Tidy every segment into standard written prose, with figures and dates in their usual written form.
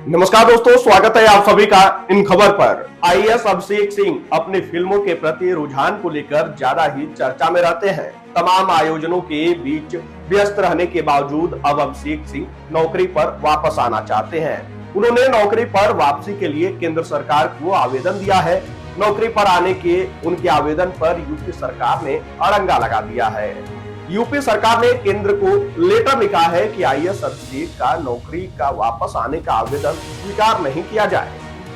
नमस्कार दोस्तों, स्वागत है आप सभी का इन खबर पर। आईएएस अभिषेक सिंह अपनी फिल्मों के प्रति रुझान को लेकर ज्यादा ही चर्चा में रहते हैं। तमाम आयोजनों के बीच व्यस्त रहने के बावजूद अब अभिषेक सिंह नौकरी पर वापस आना चाहते हैं। उन्होंने नौकरी पर वापसी के लिए केंद्र सरकार को आवेदन दिया है। नौकरी पर आने के उनके आवेदन पर यूपी सरकार ने अड़ंगा लगा दिया है। यूपी सरकार ने केंद्र को लेटर लिखा है कि आईएएस अभिषेक का नौकरी का वापस आने का आवेदन स्वीकार नहीं किया जाए।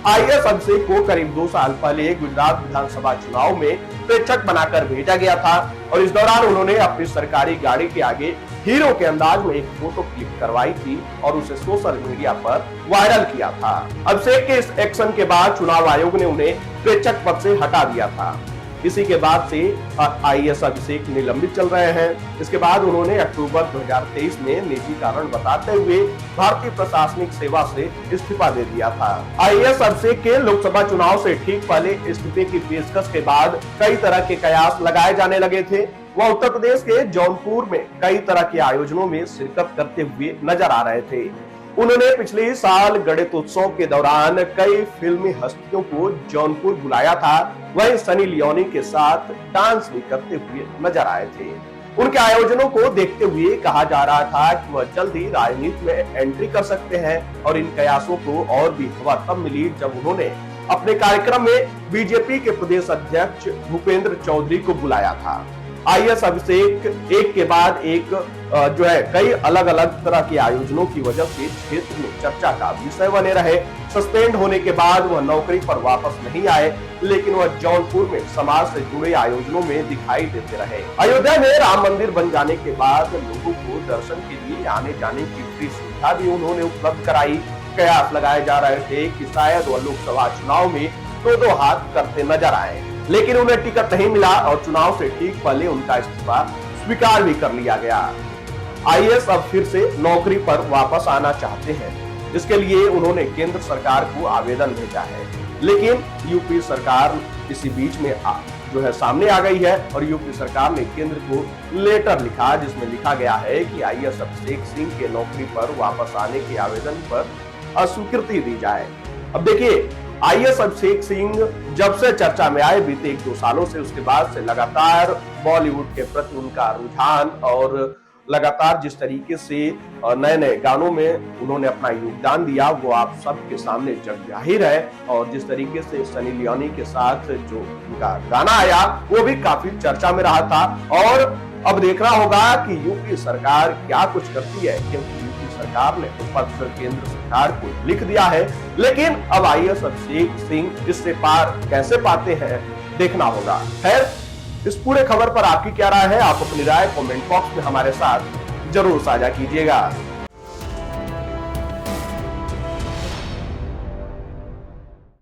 आईएएस अभिषेक को करीब 2 साल पहले गुजरात विधानसभा चुनाव में प्रेक्षक बनाकर भेजा गया था और इस दौरान उन्होंने अपनी सरकारी गाड़ी के आगे हीरो के अंदाज में एक फोटो क्लिक करवाई थी और उसे सोशल मीडिया पर वायरल किया था। अभिषेक के इस एक्शन के बाद चुनाव आयोग ने उन्हें प्रेक्षक पद से हटा दिया था। इसी के बाद से आईएएस अभिषेक निलंबित चल रहे हैं। इसके बाद उन्होंने अक्टूबर 2023 में निजी कारण बताते हुए भारतीय प्रशासनिक सेवा से इस्तीफा दे दिया था। आईएएस अभिषेक के लोकसभा चुनाव से ठीक पहले इस्तीफे की पेशकश के बाद कई तरह के कयास लगाए जाने लगे थे। वह उत्तर प्रदेश के जौनपुर में कई तरह के आयोजनों में शिरकत करते हुए नजर आ रहे थे। उन्होंने पिछले साल गणित उत्सव के दौरान कई फिल्मी हस्तियों को जौनपुर बुलाया था। वहीं सनी लियोनी के साथ डांस भी करते हुए नजर आए थे। उनके आयोजनों को देखते हुए कहा जा रहा था कि वह जल्द ही राजनीति में एंट्री कर सकते हैं और इन कयासों को और भी हवा तब मिली जब उन्होंने अपने कार्यक्रम में बीजेपी के प्रदेश अध्यक्ष भूपेंद्र चौधरी को बुलाया था। आईएएस अभिषेक एक के बाद एक कई अलग अलग तरह के आयोजनों की वजह से क्षेत्र में चर्चा का विषय बने रहे। सस्पेंड होने के बाद वह नौकरी पर वापस नहीं आए, लेकिन वह जौनपुर में समाज से जुड़े आयोजनों में दिखाई देते रहे। अयोध्या में राम मंदिर बन जाने के बाद लोगों को दर्शन के लिए आने जाने की फ्री सुविधा भी उन्होंने उपलब्ध कराई। कयास लगाए जा रहे थे कि शायद वह लोकसभा चुनाव में 2-2 हाथ करते नजर आए, लेकिन उन्हें टिकट नहीं मिला और चुनाव से ठीक पहले उनका इस्तीफा स्वीकार भी कर लिया गया। आईएएस अब फिर से नौकरी पर वापस आना चाहते हैं। इसके लिए उन्होंने केंद्र सरकार को आवेदन भेजा है, लेकिन यूपी सरकार इसी बीच में सामने आ गई है और यूपी सरकार ने केंद्र को लेटर लिखा, जिसमें लिखा गया है कि आईएएस अभिषेक सिंह के नौकरी पर वापस आने के आवेदन पर अस्वीकृति दी जाए। अब देखिए, आईएएस अभिषेक सिंह जब से चर्चा में आए बीते 1-2 सालों से, उसके बाद से लगातार बॉलीवुड के प्रति उनका रुझान और लगातार जिस तरीके से नए नए गानों में उन्होंने अपना योगदान दिया वो आप सबके सामने जग जाहिर है। और जिस तरीके से सनी लियोनी के साथ जो उनका गाना आया वो भी काफी चर्चा में रहा था। और अब देखना होगा कि यूपी सरकार क्या कुछ करती है, क्योंकि सरकार ने पत्र केंद्र सरकार को लिख दिया है, लेकिन अब आईएएस अभिषेक सिंह इससे पार कैसे पाते हैं देखना होगा। खैर, इस पूरे खबर पर आपकी क्या राय है? आप अपनी राय कमेंट बॉक्स में हमारे साथ जरूर साझा कीजिएगा।